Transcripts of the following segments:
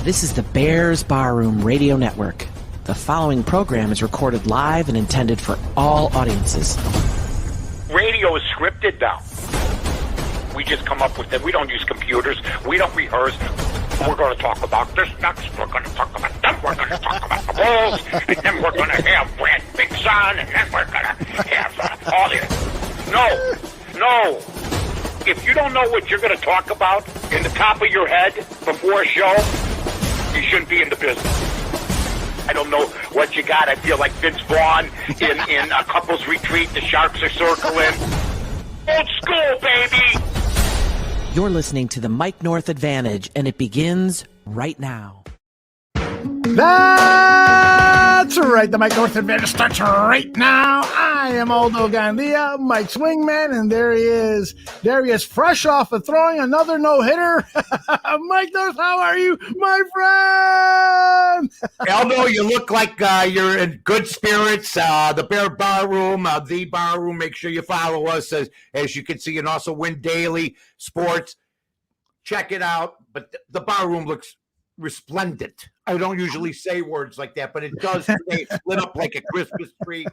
This is the Bears Barroom Radio Network. The following program is recorded live and intended for all audiences. Radio is scripted now. We just come up with it. We don't use computers. We don't rehearse. We're going to talk about this next. We're going to talk about that. We're going to talk about the Bulls. And then we're going to have Brad Bigson. And then we're going to have all this. No. If you don't know what you're going to talk about in the top of your head before a show, you shouldn't be in the business. I don't know what you got. I feel like Vince Vaughn in a couple's retreat. The Sharks are circling. Old school, baby. You're listening to the Mike North Advantage, and it begins right now. That's right. The Mike North Advantage starts right now. I am Aldo Gandia, Mike's wingman, and there he is. There he is, fresh off of throwing another no-hitter. Mike North, how are you, my friend? Aldo, you look like you're in good spirits. The Bear Barroom, the Barroom. Make sure you follow us, as you can see, and also Win Daily Sports. Check it out. But the Barroom looks resplendent. I don't usually say words like that, but it does today. It's lit up like a Christmas tree.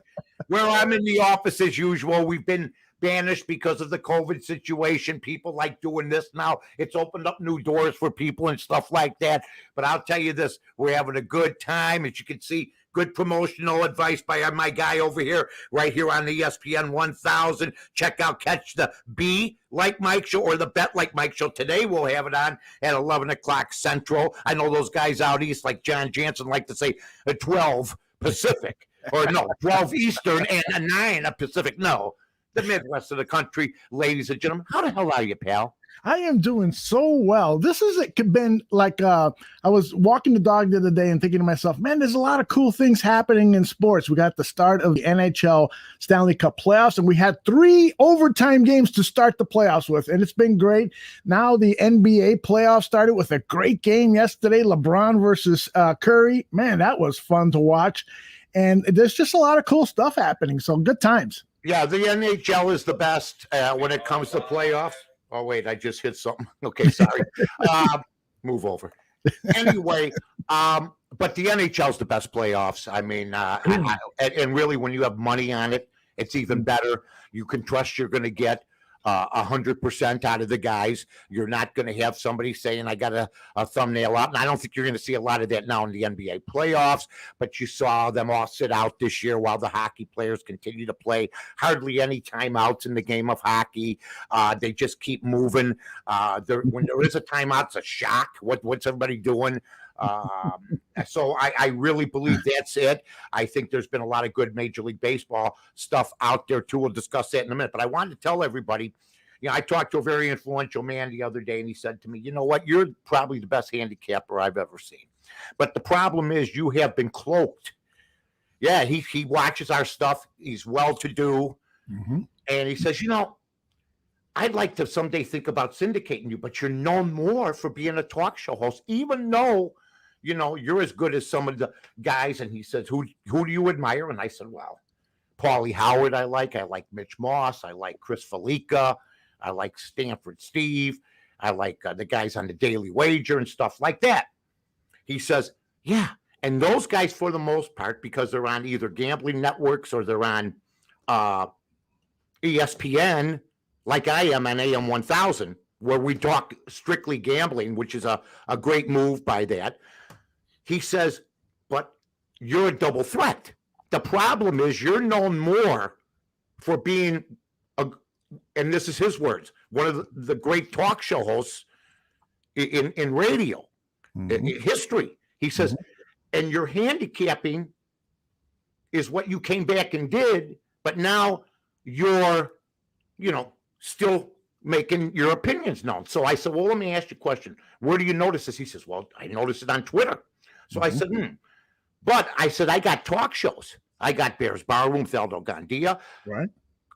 Where I'm in the office as usual, we've been banished because of the COVID situation. People like doing this now. It's opened up new doors for people and stuff like that. But I'll tell you this, we're having a good time. As you can see, good promotional advice by my guy over here, right here on the ESPN 1000. Check out Catch the B Like Mike Show or the Bet Like Mike Show. Today we'll have it on at 11 o'clock Central. I know those guys out east like John Jansen like to say 12 Pacific. Or no, 12 Eastern and 9 Pacific. No, the Midwest of the country, ladies and gentlemen. How the hell are you, pal? I am doing so well. This has been like I was walking the dog the other day and thinking to myself, man, there's a lot of cool things happening in sports. We got the start of the NHL Stanley Cup playoffs, and we had 3 overtime games to start the playoffs with, and it's been great. Now the NBA playoffs started with a great game yesterday, LeBron versus Curry. Man, that was fun to watch, and there's just a lot of cool stuff happening, so good times. Yeah, the NHL is the best when it comes to playoffs. Oh, wait, I just hit something. Okay, sorry. Move over. Anyway, but the NHL is the best playoffs. I mean, and really when you have money on it, it's even better. You can trust you're going to get 100% out of the guys. You're not going to have somebody saying, I got a thumbnail out. And I don't think you're going to see a lot of that now in the NBA playoffs, but you saw them all sit out this year while the hockey players continue to play. Hardly any timeouts in the game of hockey. They just keep moving. When there is a timeout, it's a shock. What's everybody doing? So I really believe that's it. I think there's been a lot of good Major League Baseball stuff out there too. We'll discuss that in a minute. But I wanted to tell everybody, I talked to a very influential man the other day, and he said to me, you know what? You're probably the best handicapper I've ever seen. But the problem is you have been cloaked. Yeah, he watches our stuff. He's well-to-do. Mm-hmm. And he says, I'd like to someday think about syndicating you, but you're known more for being a talk show host, even though, you're as good as some of the guys. And he says, who do you admire? And I said, well, Paulie Howard I like Mitch Moss, I like Chris Felica, I like Stanford Steve, I like the guys on the Daily Wager and stuff like that. He says, yeah, and those guys for the most part, because they're on either gambling networks or they're on ESPN, like I am on AM 1000, where we talk strictly gambling, which is a great move by that. He says, but you're a double threat. The problem is you're known more for being, and this is his words, one of the great talk show hosts in radio, in history. He says, and your handicapping is what you came back and did, but now you're, still making your opinions known. So I said, well, let me ask you a question. Where do you notice this? He says, well, I noticed it on Twitter. So I said, But I said, I got talk shows. I got Bears Barroom with Aldo Gandia. Right.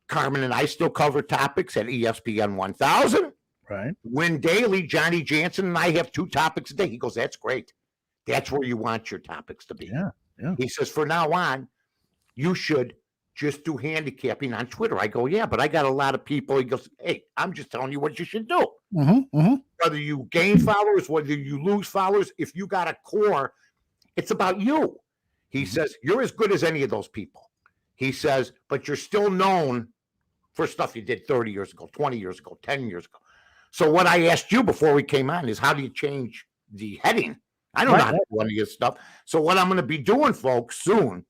Carmen and I still cover topics at ESPN 1000. Right. Win Daily, Johnny Jansen and I have 2 topics a day. He goes, that's great. That's where you want your topics to be. Yeah. He says, for now on, you should just do handicapping on Twitter. I go, yeah, but I got a lot of people. He goes, hey, I'm just telling you what you should do. whether you gain followers, whether you lose followers, if you got a core, it's about you. He says, you're as good as any of those people. He says, but you're still known for stuff you did 30 years ago, 20 years ago, 10 years ago. So what I asked you before we came on is, how do you change the heading? I don't know how to do any of this stuff. So what I'm going to be doing, folks, soon,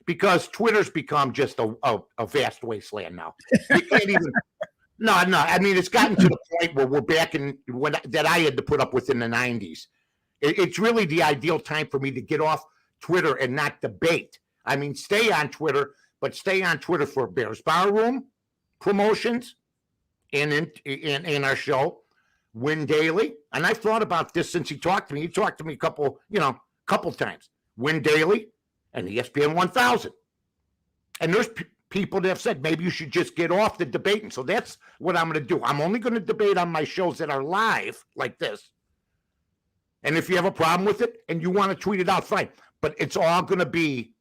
because Twitter's become just a vast wasteland now. You can't even. No. I mean, it's gotten to the point where we're back in that I had to put up with in the 90s. It's really the ideal time for me to get off Twitter and not debate. I mean, stay on Twitter, but stay on Twitter for Bears Barroom promotions and in our show, Win Daily. And I've thought about this since he talked to me. He talked to me a couple times. Win Daily and ESPN 1000. And there's people that have said maybe you should just get off the debating. So that's what I'm going to do. I'm only going to debate on my shows that are live like this. And if you have a problem with it and you want to tweet it out, fine. But it's all going to be,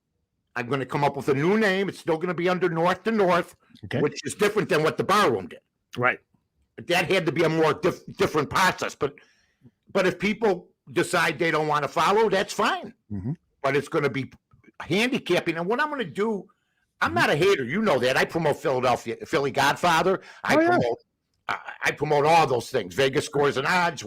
I'm going to come up with a new name. It's still going to be under North to North, which is different than what the Barroom did. Right. But that had to be a more different process. But if people decide they don't want to follow, that's fine. Mm-hmm. But it's going to be handicapping. And what I'm going to do, I'm not a hater. You know that. I promote Philly Godfather. I promote all those things. Vegas scores and odds.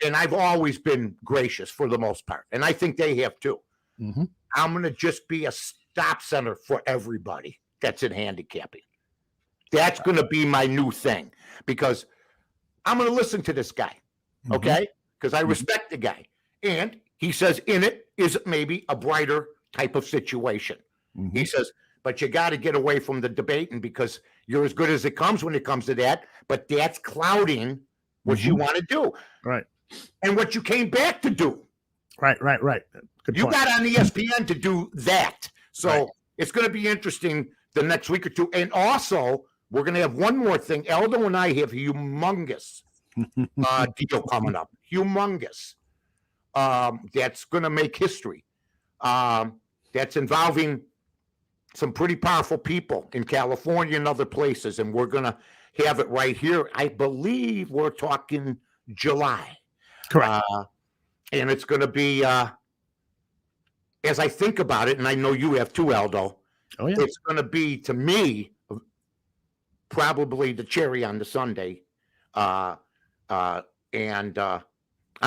And I've always been gracious for the most part. And I think they have too. Mm-hmm. I'm going to just be a stop center for everybody that's in handicapping. That's going to be my new thing, because I'm going to listen to this guy, okay? Because I respect the guy. And he says in it is maybe a brighter type of situation. Mm-hmm. He says, but you got to get away from the debating, because you're as good as it comes when it comes to that, but that's clouding what you want to do. Right. And what you came back to do. Right. Good you point. got on ESPN to do that. So it's going to be interesting the next week or two. And also, we're going to have one more thing. Aldo and I have humongous deal coming up. Humongous. That's going to make history. That's involving some pretty powerful people in California and other places. And we're going to have it right here. I believe we're talking July. Correct. And it's going to be, as I think about it, and I know you have too, Aldo, it's going to be, to me, probably the cherry on the sundae. And I'm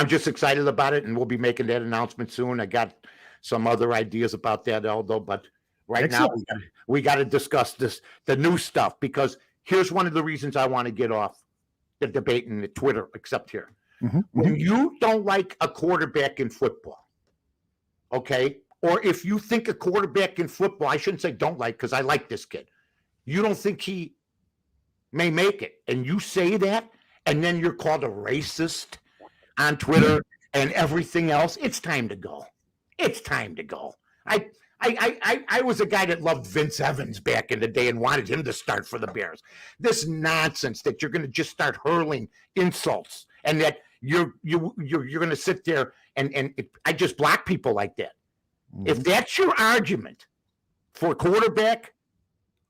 just excited about it, and we'll be making that announcement soon. I got some other ideas about that, Aldo, but right now we got to discuss the new stuff, because here's one of the reasons I want to get off the debate and the Twitter, except here. Mm-hmm. When you don't like a quarterback in football, okay, or if you think a quarterback in football, I shouldn't say don't like, because I like this kid, you don't think he may make it, and you say that, and then you're called a racist on Twitter and everything else, it's time to go. It's time to go. I was a guy that loved Vince Evans back in the day and wanted him to start for the Bears. This nonsense that you're going to just start hurling insults, and that you're going to sit there and I just block people like that. Mm-hmm. If that's your argument for quarterback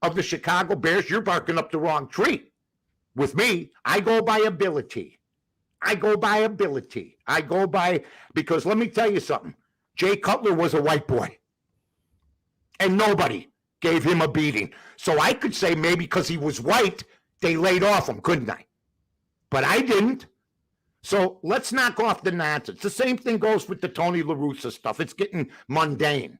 of the Chicago Bears, you're barking up the wrong tree. With me, I go by ability. Because let me tell you something. Jay Cutler was a white boy, and nobody gave him a beating. So I could say maybe because he was white, they laid off him, couldn't I? But I didn't. So let's knock off the nonsense. The same thing goes with the Tony La Russa stuff. It's getting mundane.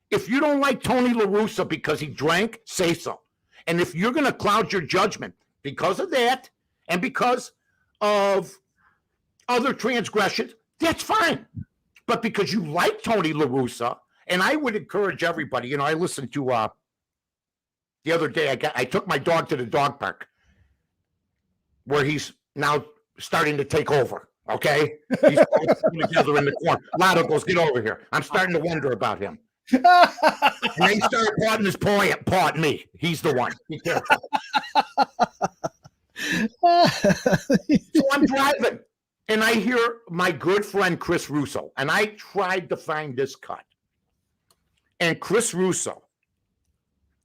If you don't like Tony La Russa because he drank, say so. And if you're going to cloud your judgment because of that and because of other transgressions, that's fine. But because you like Tony La Russa, and I would encourage everybody, I listened to the other day, I took my dog to the dog park where he's now starting to take over, okay? He's together in the corner. Lotto goes, get over here. I'm starting to wonder about him. And then he started pawing his paw at me. He's the one. Be careful. So I'm driving, and I hear my good friend Chris Russo, and I tried to find this cut. And Chris Russo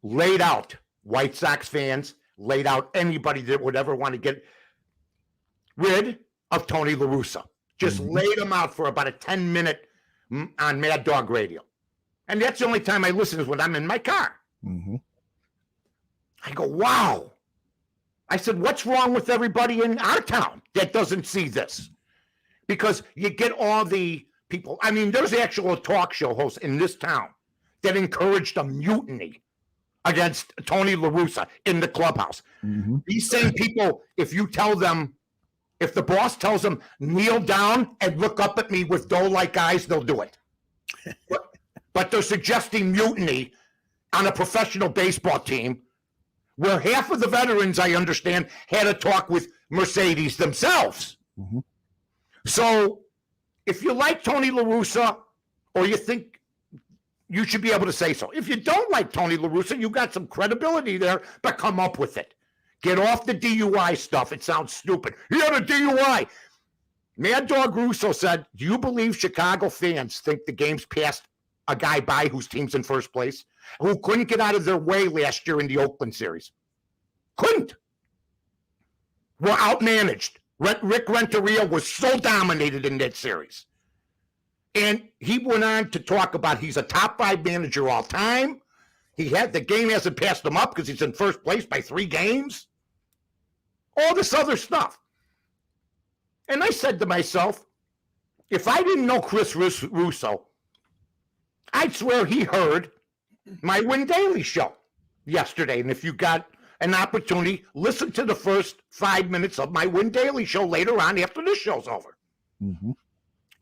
laid out White Sox fans, laid out anybody that would ever want to get rid of Tony La Russa. Just laid him out for about a 10-minute on Mad Dog Radio. And that's the only time I listen is when I'm in my car. I go, wow. I said, what's wrong with everybody in our town that doesn't see this? Because you get all the people. I mean, there's actual talk show hosts in this town that encouraged a mutiny against Tony La Russa in the clubhouse. These same people, if you tell them, if the boss tells them, kneel down and look up at me with doe-like eyes, they'll do it. But they're suggesting mutiny on a professional baseball team where half of the veterans, I understand, had a talk with Mercedes themselves. So if you like Tony La Russa, or you think you should be able to say so. If you don't like Tony La Russa, you got some credibility there, but come up with it. Get off the DUI stuff. It sounds stupid. He had a DUI. Mad Dog Russo said, do you believe Chicago fans think the game's passed a guy by whose team's in first place, who couldn't get out of their way last year in the Oakland series? Couldn't. Were outmanaged. Rick Renteria was so dominated in that series. And he went on to talk about he's a top 5 manager all time. The game hasn't passed him up because he's in first place by 3 games. All this other stuff. And I said to myself, if I didn't know Chris Russo, I'd swear he heard my Win Daily show yesterday. And if you got an opportunity, listen to the first 5 minutes of my Win Daily show later on after this show's over.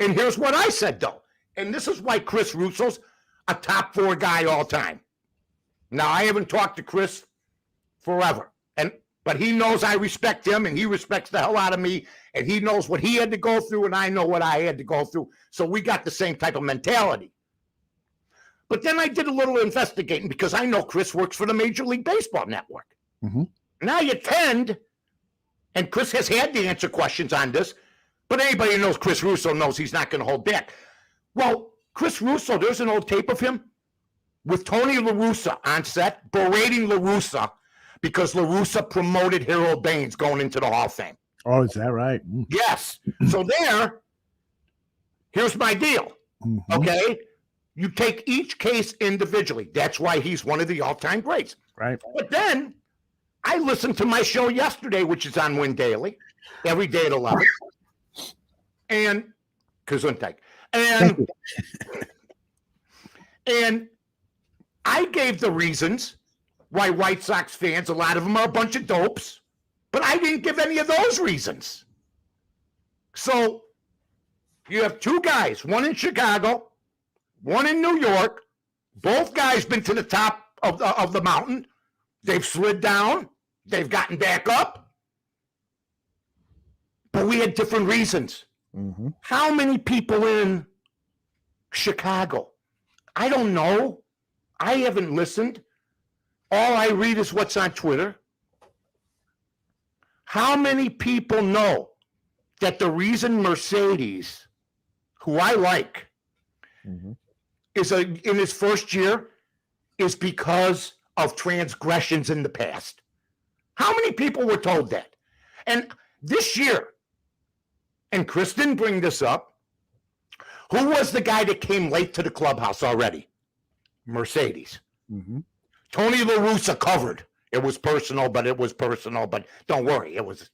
And here's what I said, though. And this is why Chris Russo's a top 4 guy all time. Now, I haven't talked to Chris forever, but he knows I respect him, and he respects the hell out of me, and he knows what he had to go through, and I know what I had to go through. So we got the same type of mentality. But then I did a little investigating because I know Chris works for the Major League Baseball Network. Now you tend, and Chris has had to answer questions on this, but anybody who knows Chris Russo knows he's not going to hold back. Well, Chris Russo, there's an old tape of him with Tony La Russa on set berating La Russa because La Russa promoted Harold Baines going into the Hall of Fame. Oh, is that right? Yes. So here's my deal. Okay? You take each case individually. That's why he's one of the all-time greats. Right. But then I listened to my show yesterday, which is on Win Daily, every day at 11. And Gesundheit. And I gave the reasons why White Sox fans, a lot of them are a bunch of dopes, but I didn't give any of those reasons. So you have 2 guys, one in Chicago, one in New York. Both guys been to the top of the mountain. They've slid down. They've gotten back up. But we had different reasons. How many people in Chicago? I don't know. I haven't listened. All I read is what's on Twitter. How many people know that the reason Mercedes, who I like, is in his first year is because of transgressions in the past? How many people were told that? And this year, and Chris didn't bring this up, who was the guy that came late to the clubhouse already? Mercedes. Tony La Russa covered. It was personal, but don't worry, it was,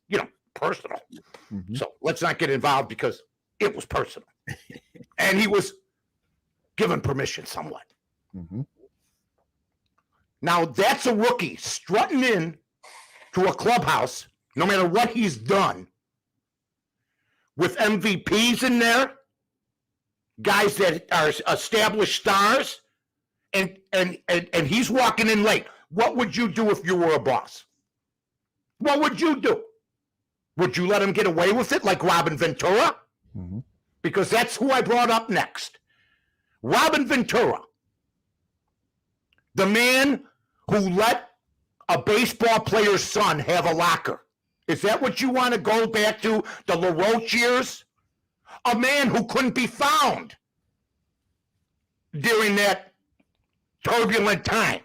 personal. So let's not get involved because it was personal. And he was given permission somewhat. Now that's a rookie strutting in to a clubhouse, no matter what he's done, with MVPs in there, guys that are established stars, and he's walking in late. What would you do if you were a boss? What would you do? Would you let him get away with it like Robin Ventura? Because that's who I brought up next. Robin Ventura, the man who let a baseball player's son have a locker. Is that what you want to go back to, the LaRoche years? A man who couldn't be found during that turbulent time.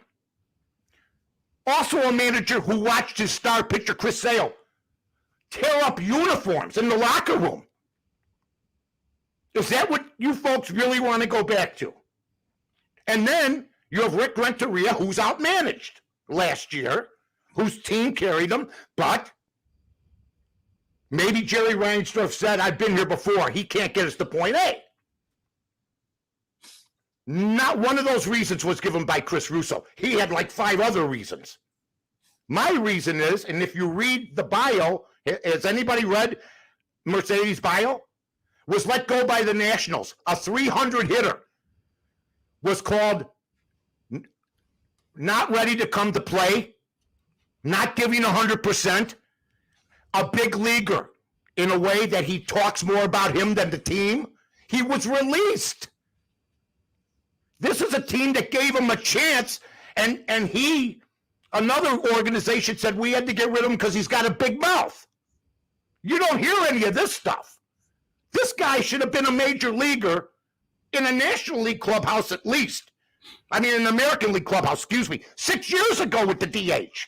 Also a manager who watched his star pitcher, Chris Sale, tear up uniforms in the locker room. Is that what you folks really want to go back to? And then you have Rick Renteria, who's outmanaged last year, whose team carried him, but maybe Jerry Reinsdorf said, I've been here before. He can't get us to point A. Not one of those reasons was given by Chris Russo. He had like 5 other reasons. My reason is, and if you read the bio, has anybody read Mercedes' bio? Was let go by the Nationals. A 300 hitter. Was called not ready to come to play, not giving 100%, a big leaguer in a way that he talks more about him than the team. He was released. This is a team that gave him a chance, and another organization said we had to get rid of him because he's got a big mouth. You don't hear any of this stuff. This guy should have been a major leaguer in a National League clubhouse at least. I mean, an American League clubhouse, 6 years ago with the DH.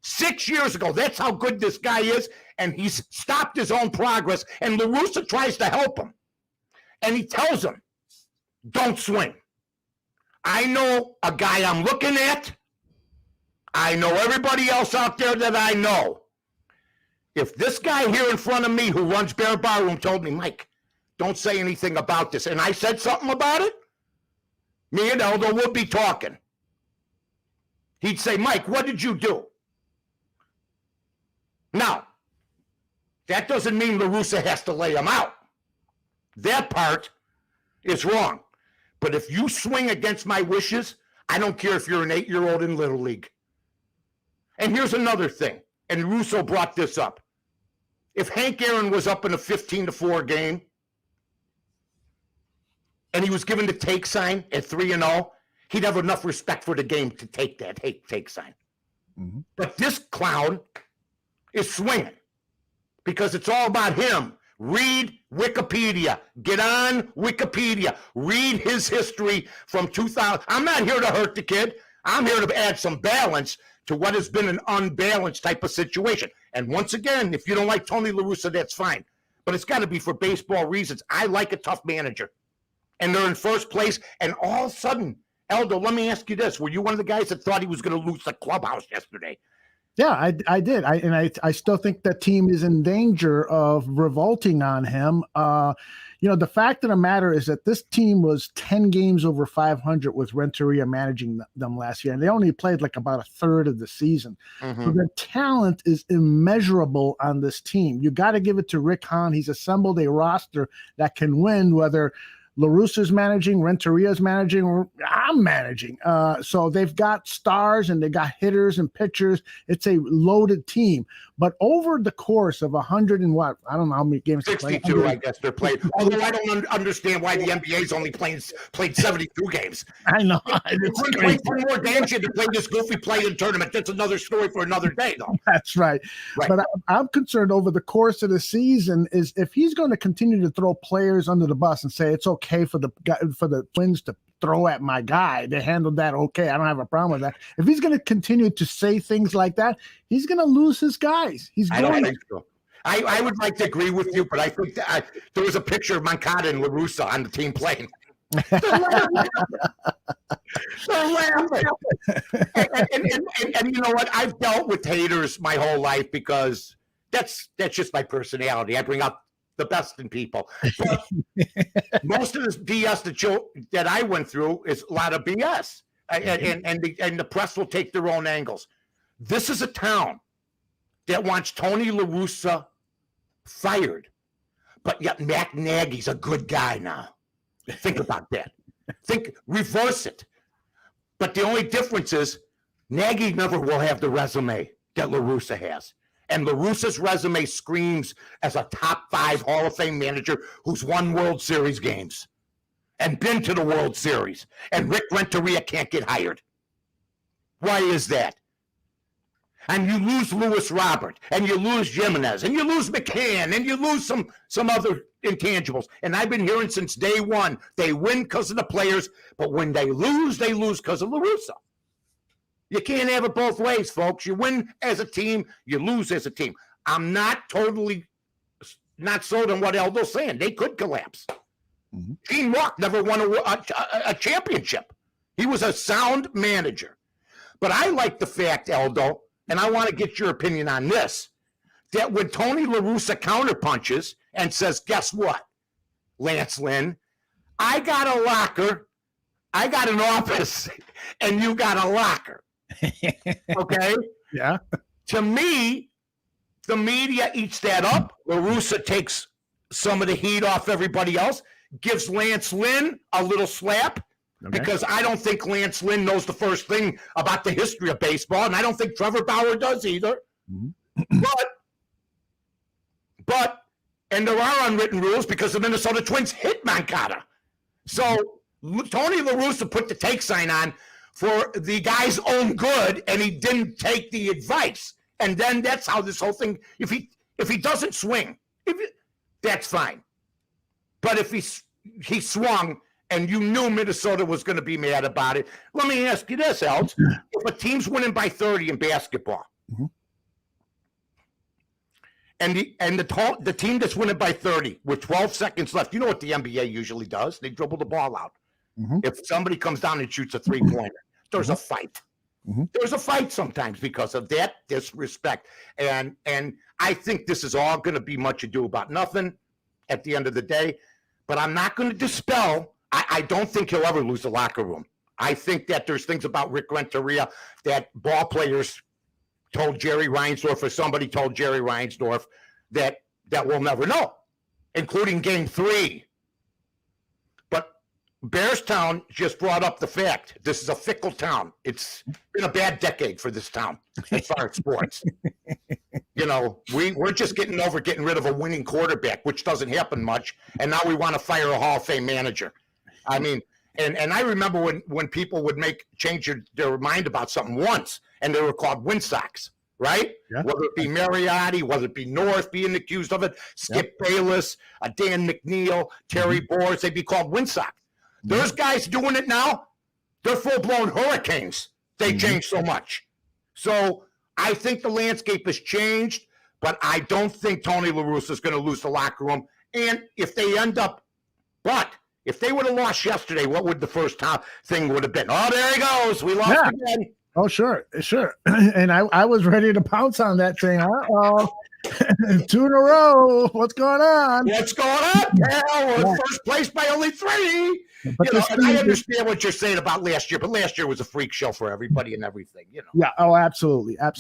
6 years ago. That's how good this guy is, and he's stopped his own progress, and La Russa tries to help him. And he tells him, don't swing. I know a guy I'm looking at. I know everybody else out there that I know. If this guy here in front of me who runs Bear Barroom told me, Mike, don't say anything about this, and I said something about it, me and Eldo would be talking. He'd say, Mike, what did you do? Now, that doesn't mean La Russa has to lay him out. That part is wrong. But if you swing against my wishes, I don't care if you're an 8-year-old in Little League. And here's another thing, and Russo brought this up. If Hank Aaron was up in a 15-4 game, and he was given the take sign at 3-0, he'd have enough respect for the game to take that take sign. Mm-hmm. But this clown is swinging because it's all about him. Read Wikipedia. Get on Wikipedia. Read his history from 2000. I'm not here to hurt the kid. I'm here to add some balance to what has been an unbalanced type of situation. And once again, if you don't like Tony La Russa, that's fine. But it's got to be for baseball reasons. I like a tough manager. And they're in first place. And all of a sudden, Eldo, let me ask you this. Were you one of the guys that thought he was going to lose the clubhouse yesterday? Yeah, I did. I still think that team is in danger of revolting on him. The fact of the matter is that this team was 10 games over 500 with Renteria managing them last year, and they only played like about a third of the season. Mm-hmm. So the talent is immeasurable on this team. You got to give it to Rick Hahn. He's assembled a roster that can win, whether La Russa's managing, Renteria's managing, or I'm managing. So they've got stars and they got hitters and pitchers. It's a loaded team. But over the course of 100 and what? I don't know how many games. 62, I guess they're playing. Although I don't understand why the NBA's only played 72 games. I know. It's played 4 more games. You had to play this goofy play-in tournament. That's another story for another day, though. That's right. But I'm concerned over the course of the season is if he's going to continue to throw players under the bus and say it's okay for the Twins to throw at my guy. They handled that okay. I don't have a problem with that. If he's going to continue to say things like that, he's going to lose his guys. I don't think so. I would like to agree with you, but I think that there was a picture of Moncada and La Russa on the team plane. They're laughing. And you know what? I've dealt with haters my whole life because that's just my personality. I bring up the best in people. But most of this BS that I went through is a lot of BS. And the press will take their own angles. This is a town that wants Tony La Russa fired. But yet Matt Nagy's a good guy now. Think about that. Reverse it. But the only difference is Nagy never will have the resume that La Russa has. And La Russa's resume screams as a top 5 Hall of Fame manager who's won World Series games and been to the World Series. And Rick Renteria can't get hired. Why is that? And you lose Luis Robert, and you lose Jimenez, and you lose McCann, and you lose some other intangibles. And I've been hearing since day one, they win because of the players, but when they lose because of La Russa. You can't have it both ways, folks. You win as a team, you lose as a team. I'm not totally not sold on what Aldo's saying. They could collapse. Mm-hmm. Gene Rock never won a championship. He was a sound manager. But I like the fact, Aldo, and I want to get your opinion on this, that when Tony La Russa counterpunches and says, guess what, Lance Lynn, I got a locker, I got an office, and you got a locker. Okay? Yeah. To me, the media eats that up. La Russa takes some of the heat off everybody else, gives Lance Lynn a little slap, because I don't think Lance Lynn knows the first thing about the history of baseball, and I don't think Trevor Bauer does either. Mm-hmm. But, and there are unwritten rules because the Minnesota Twins hit Moncada. So Tony La Russa put the take sign on for the guy's own good, and he didn't take the advice. And then that's how this whole thing, if he doesn't swing, that's fine. But if he swung and you knew Minnesota was going to be mad about it, let me ask you this, Else. If a team's winning by 30 in basketball, mm-hmm. and the team that's winning by 30 with 12 seconds left, you know what the NBA usually does? They dribble the ball out. Mm-hmm. If somebody comes down and shoots a three-pointer, there's mm-hmm. a fight. Mm-hmm. There's a fight sometimes because of that disrespect. And I think this is all going to be much ado about nothing at the end of the day. But I'm not going to dispel. I don't think he'll ever lose the locker room. I think that there's things about Rick Renteria that ball players told Jerry Reinsdorf, or somebody told Jerry Reinsdorf that we'll never know, including Game 3. But Bearstown just brought up the fact this is a fickle town. It's been a bad decade for this town as far as sports. You know, we're just getting rid of a winning quarterback, which doesn't happen much, and now we want to fire a Hall of Fame manager. I mean, and I remember when people would change their mind about something once, and they were called Winsox, right? Yeah. Whether it be Mariotti, whether it be North being accused of it, Skip Bayless, Dan McNeil, Terry Boers, they'd be called Winsox. There's guys doing it now. They're full-blown hurricanes. They change so much. So I think the landscape has changed, but I don't think Tony La Russa is going to lose the locker room. And if they if they would have lost yesterday, what would the first thing would have been? Oh, there he goes. We lost again. Oh, sure. And I was ready to pounce on that thing. Uh-oh. 2 in a row. What's going on? We're in first place by only 3. But and I understand what you're saying about last year, but last year was a freak show for everybody and everything, Yeah. Oh, absolutely. Yeah.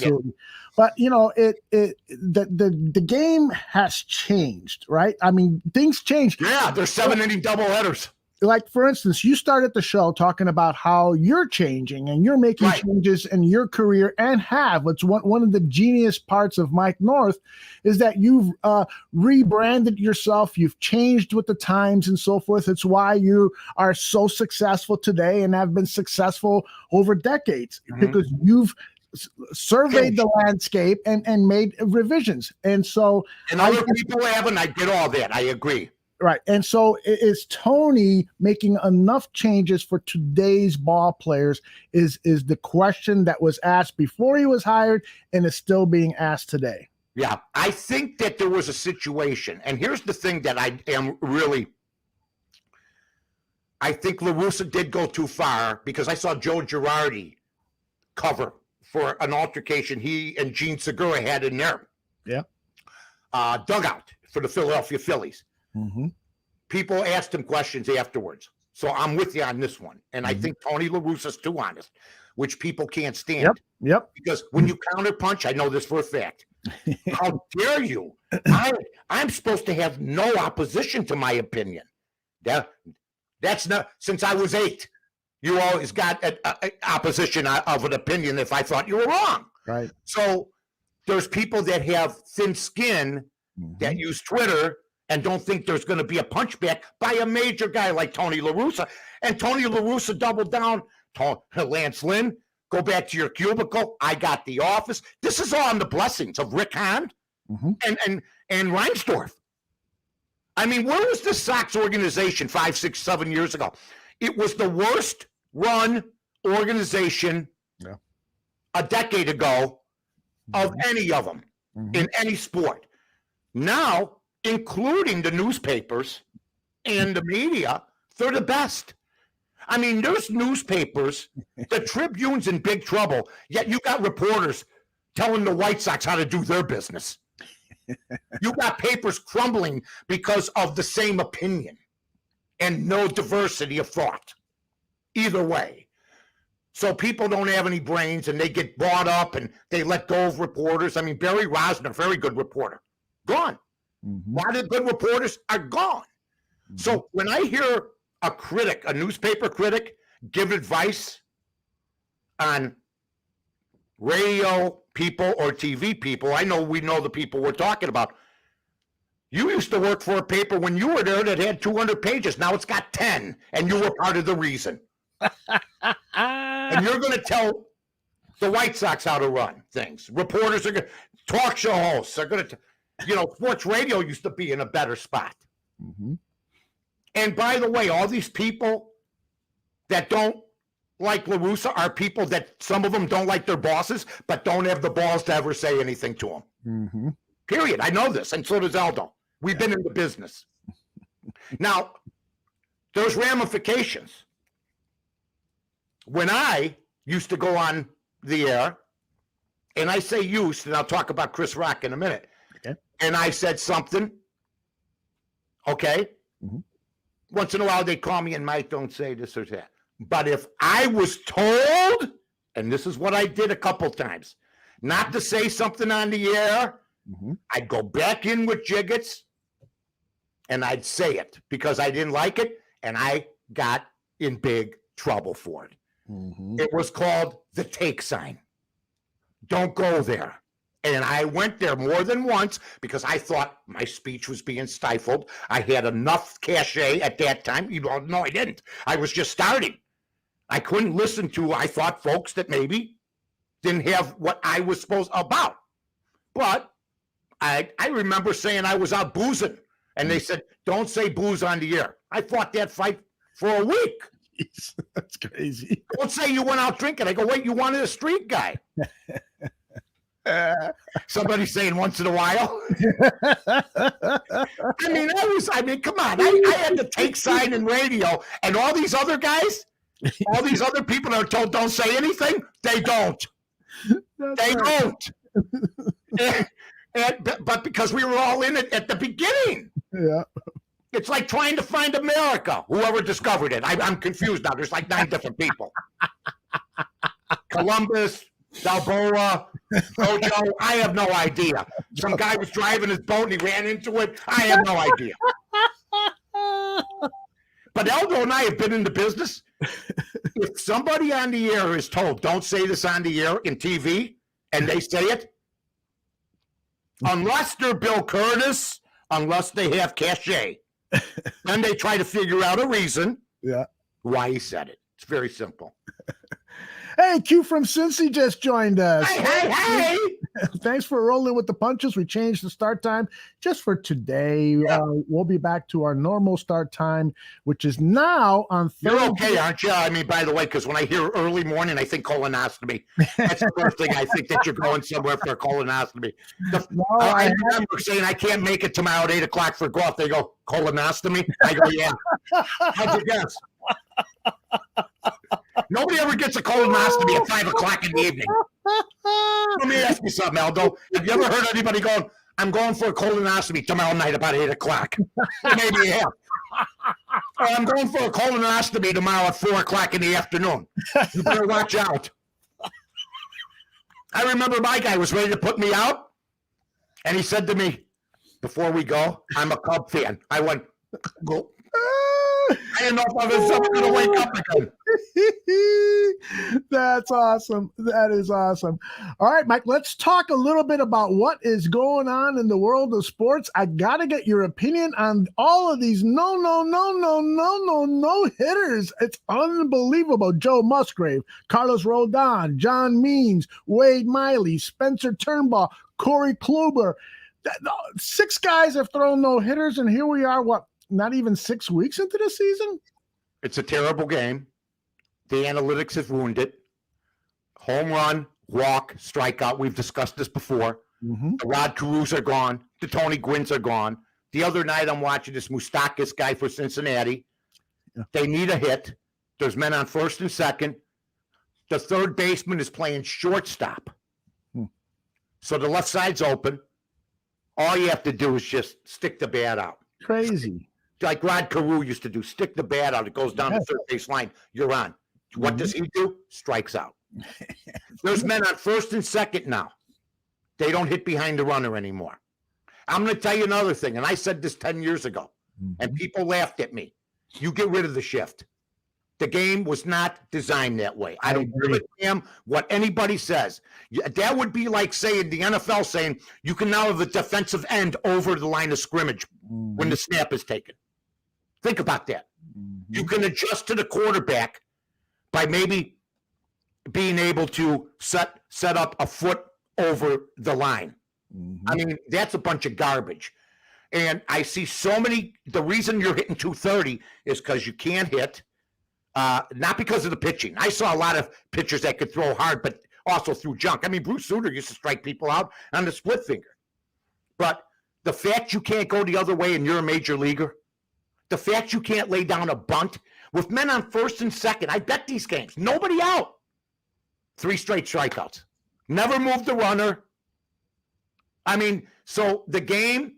But the game has changed, right? I mean, things changed. Yeah, there's 7-inning doubleheaders. Like, for instance, you started the show talking about how you're changing and you're making changes in your career and have. It's one of the genius parts of Mike North is that you've rebranded yourself. You've changed with the times and so forth. It's why you are so successful today and have been successful over decades because you've surveyed the landscape and made revisions. And so other people haven't. I get all that. I agree. Right. And so is Tony making enough changes for today's ball players is the question that was asked before he was hired and is still being asked today. Yeah, I think that there was a situation. And here's the thing that I think La Russa did go too far because I saw Joe Girardi cover for an altercation he and Gene Segura had in their dugout for the Philadelphia Phillies. Mm-hmm. People asked him questions afterwards. So I'm with you on this one. And I think Tony La Russa's too honest, which people can't stand. Yep. Because when you counterpunch, I know this for a fact. How dare you? I'm supposed to have no opposition to my opinion. That's not, since I was 8, you always got a opposition of an opinion if I thought you were wrong. Right. So there's people that have thin skin that use Twitter and don't think there's going to be a punchback by a major guy like Tony La Russa. And Tony La Russa doubled down. Lance Lynn, go back to your cubicle. I got the office. This is all on the blessings of Rick Hahn and Reinsdorf. I mean, where was the Sox organization 5, 6, 7 years ago? It was the worst run organization a decade ago of any of them. in any sport. Now, including the newspapers and the media, they're the best. I mean, there's newspapers, the Tribune's in big trouble, yet you got reporters telling the White Sox how to do their business. You got papers crumbling because of the same opinion and no diversity of thought. Either way. So people don't have any brains and they get bought up and they let go of reporters. I mean, Barry Rosner, very good reporter, gone. A lot of good reporters are gone. So when I hear a critic, a newspaper critic, give advice on radio people or TV people, we know the people we're talking about. You used to work for a paper when you were there that had 200 pages. Now it's got 10, and you were part of the reason. And you're going to tell the White Sox how to run things. Reporters are going to, talk show hosts are going to, sports radio used to be in a better spot. And by the way, all these people that don't like La Russa are people that some of them don't like their bosses, but don't have the balls to ever say anything to them. Period. I know this, and so does Aldo. We've been in the business. Now, there's ramifications. When I used to go on the air, and I say used, and I'll talk about Chris Rock in a minute, and I said something, okay? Once in a while, they call me and Mike, don't say this or that. But if I was told, and this is what I did a couple times, not to say something on the air, I'd go back in with Jiggets and I'd say it because I didn't like it, and I got in big trouble for it. It was called the take sign. Don't go there. And I went there more than once because I thought my speech was being stifled. I had enough cachet at that time. No, I didn't. I was just starting. I couldn't listen to, I thought, folks that maybe didn't have what I was supposed about. But I remember saying I was out boozing. And they said, don't say booze on the air. I fought that fight for a week. Jeez, that's crazy. Don't say you went out drinking. I go, wait, you wanted a street guy. Somebody saying once in a while. I mean, come on. I had to take sign in radio, and all these other guys, all these other people that are told don't say anything, they don't. Don't. But because we were all in it at the beginning. Yeah. It's like trying to find America, whoever discovered it. I'm confused now. There's like 9 different people. Columbus, Balboa, Jojo, I have no idea. Some guy was driving his boat and he ran into it. I have no idea. But Aldo and I have been in the business. If somebody on the air is told, don't say this on the air in TV, and they say it, unless they're Bill Curtis, unless they have cachet, then they try to figure out a reason why he said it. It's very simple. Hey, Q from Cincy just joined us. Hey. Thanks for rolling with the punches. We changed the start time just for today. We'll be back to our normal start time, which is now on Thursday. You're okay, aren't you? I mean, by the way, because when I hear early morning, I think colonoscopy. That's the first thing I think, that you're going somewhere for a colonoscopy. I remember saying I can't make it tomorrow at 8 o'clock for golf. They go, colonoscopy? I go, yeah. How'd you guess? Nobody ever gets a colonoscopy at 5 o'clock in the evening. Let me ask you something, Aldo. Have you ever heard anybody going, I'm going for a colonoscopy tomorrow night about 8 o'clock? Maybe you have. Or I'm going for a colonoscopy tomorrow at 4 o'clock in the afternoon. You better watch out. I remember my guy was ready to put me out, and he said to me, before we go, I'm a Cub fan. I went, go. I didn't know if I was ever going to wake up again. That's awesome. That is awesome. All right, Mike, let's talk a little bit about what is going on in the world of sports. I got to get your opinion on all of these no hitters. It's unbelievable. Joe Musgrave, Carlos Rodon, John Means, Wade Miley, Spencer Turnbull, Corey Kluber. 6 guys have thrown no hitters, and here we are, not even 6 weeks into the season? It's a terrible game. The analytics have ruined it. Home run, walk, strikeout. We've discussed this before. Mhm. The Rod Carews are gone. The Tony Gwynns are gone. The other night I'm watching this Moustakis guy for Cincinnati. Yeah. They need a hit. There's men on first and second. The third baseman is playing shortstop. So the left side's open. All you have to do is just stick the bat out. Crazy. Like Rod Carew used to do, stick the bat out. It goes down the third base line. You're on. What does he do? Strikes out. There's men on first and second now. They don't hit behind the runner anymore. I'm going to tell you another thing, and I said this 10 years ago, and people laughed at me. You get rid of the shift. The game was not designed that way. I don't give a damn what anybody says. That would be like saying the NFL saying you can now have a defensive end over the line of scrimmage when the snap is taken. Think about that. You can adjust to the quarterback by maybe being able to set up a foot over the line. I mean, that's a bunch of garbage. And I see so many, the reason you're hitting 230 is because you can't hit, not because of the pitching. I saw a lot of pitchers that could throw hard, but also threw junk. I mean, Bruce Sutter used to strike people out on the split finger. But the fact you can't go the other way and you're a major leaguer, the fact you can't lay down a bunt with men on first and second, I bet these games, nobody out. 3 straight strikeouts. Never moved the runner. I mean, so the game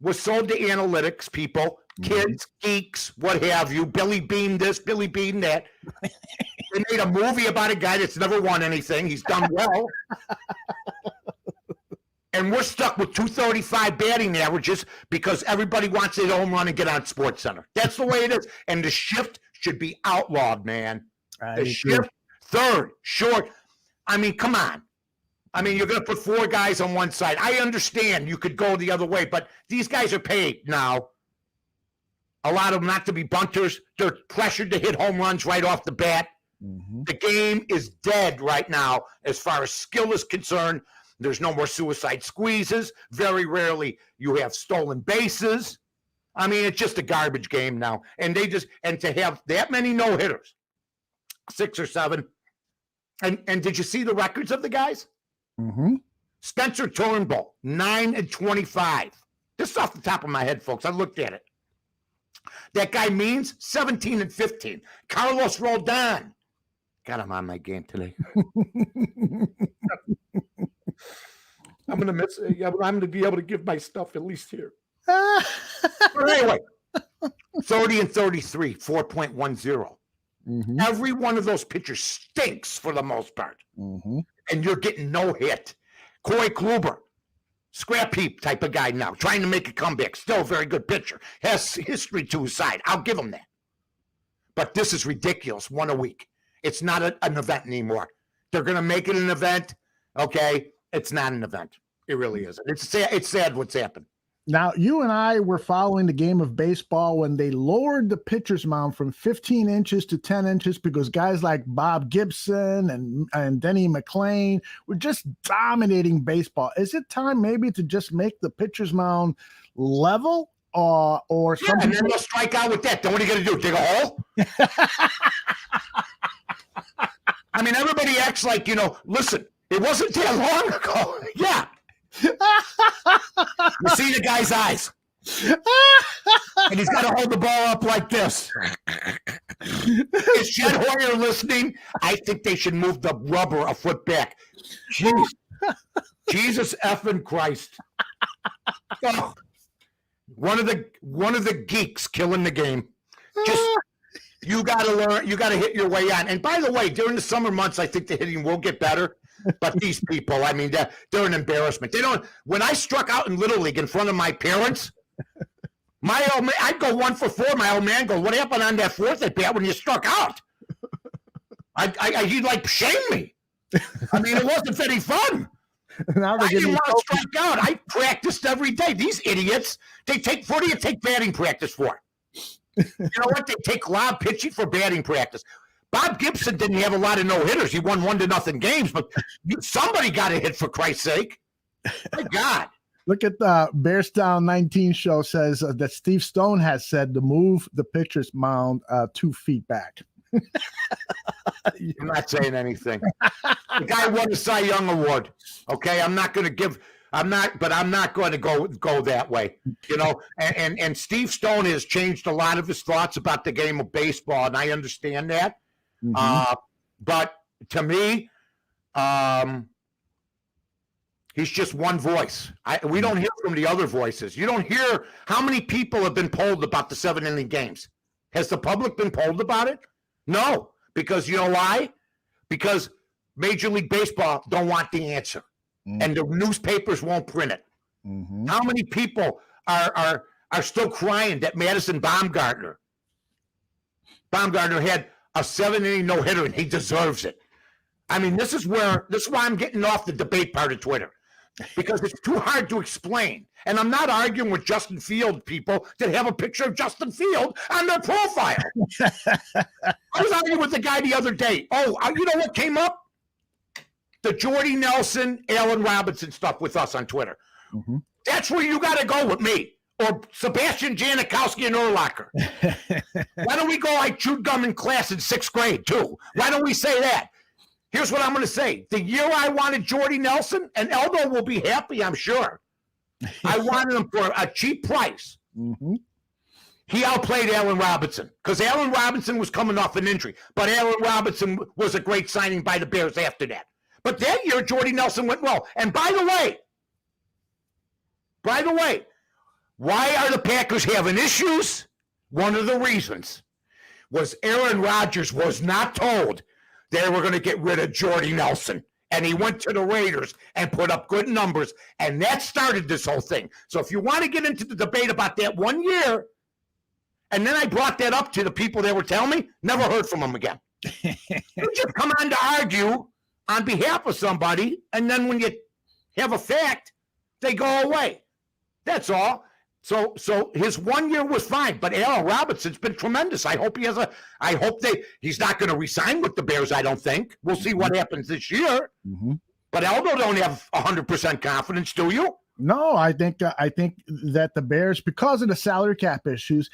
was sold to analytics people, kids, geeks, what have you. Billy Bean this, Billy Bean that. They made a movie about a guy that's never won anything. He's done well. And we're stuck with 235 batting averages because everybody wants a home run and get on SportsCenter. That's the way it is. And the shift should be outlawed, man. The shift, third, short. I mean, come on. I mean, you're going to put 4 guys on one side. I understand you could go the other way, but these guys are paid now. A lot of them not to be bunters. They're pressured to hit home runs right off the bat. The game is dead right now as far as skill is concerned. There's no more suicide squeezes. Very rarely you have stolen bases. I mean, it's just a garbage game now. And to have that many no-hitters, 6 or 7. And did you see the records of the guys? Spencer Turnbull, 9-25. This is off the top of my head, folks. I looked at it. That guy means 17-15. Carlos Rodon. God, I'm on my game today. I'm going to miss it. I'm going to be able to give my stuff at least here. But anyway, 30-33, 4.10. Every one of those pitchers stinks for the most part. And you're getting no hit. Corey Kluber, scrap heap type of guy now, trying to make a comeback. Still a very good pitcher. Has history to his side. I'll give him that. But this is ridiculous. 1 a week. It's not an event anymore. They're going to make it an event. Okay. It's not an event. It really isn't. It's sad what's happened. Now, you and I were following the game of baseball when they lowered the pitcher's mound from 15 inches to 10 inches because guys like Bob Gibson and Denny McLain were just dominating baseball. Is it time maybe to just make the pitcher's mound level or something? And then they'll strike out with that. Then what are you going to do? Dig a hole? I mean, everybody acts like, listen, it wasn't that long ago. Yeah. You see the guy's eyes. And he's got to hold the ball up like this. Is Jed Hoyer listening? I think they should move the rubber a foot back. Jeez. Jesus effing Christ. Oh. One of the geeks killing the game. Just you got to learn. You got to hit your way on. And by the way, during the summer months, I think the hitting will get better. But these people, I mean, they're an embarrassment. They don't. When I struck out in Little League in front of my parents, my old man, I'd go 1 for 4. My old man goes, "What happened on that 4th at bat when you struck out?" He'd like shame me. I mean, it wasn't any fun. I didn't want to strike out. I practiced every day. These idiots, what do you take batting practice for? You know what? They take lob pitching for batting practice. Bob Gibson didn't have a lot of no-hitters. He won 1-0 games, but somebody got a hit for Christ's sake. My God. Look at the Bears Down 19 show says that Steve Stone has said to move the pitcher's mound 2 feet back. I'm not saying anything. The guy won the Cy Young Award. Okay, I'm not going to give I'm not going to go that way, you know. And Steve Stone has changed a lot of his thoughts about the game of baseball, and I understand that. But to me, he's just one voice. We don't hear from the other voices. You don't hear how many people have been polled about the 7-inning games. Has the public been polled about it? No, because you know why? Because Major League Baseball don't want the answer, and the newspapers won't print it. How many people are still crying that Madison Baumgartner had a 7-inning no-hitter and he deserves it? I mean, this is why I'm getting off the debate part of Twitter, because it's too hard to explain. And I'm not arguing with Justin Field people that have a picture of Justin Field on their profile. I was arguing with the guy the other day. Oh, you know what came up? The Jordy Nelson, Allen Robinson stuff with us on Twitter. That's where you got to go with me. Or Sebastian Janikowski and Urlacher. Why don't we go like chewed gum in class in 6th grade, too? Why don't we say that? Here's what I'm going to say. The year I wanted Jordy Nelson, and Eldo will be happy, I'm sure. I wanted him for a cheap price. He outplayed Allen Robinson because Allen Robinson was coming off an injury. But Allen Robinson was a great signing by the Bears after that. But that year, Jordy Nelson went well. And by the way, why are the Packers having issues? One of the reasons was Aaron Rodgers was not told they were going to get rid of Jordy Nelson. And he went to the Raiders and put up good numbers. And that started this whole thing. So if you want to get into the debate about that 1 year, and then I brought that up to the people that were telling me, never heard from them again. You just come on to argue on behalf of somebody, and then when you have a fact, they go away. That's all. So his 1 year was fine, but Allen Robinson's been tremendous. I hope he's not going to resign with the Bears, I don't think. We'll see what happens this year. But Eldo don't have 100% confidence, do you? No, I think that the Bears, because of the salary cap issues,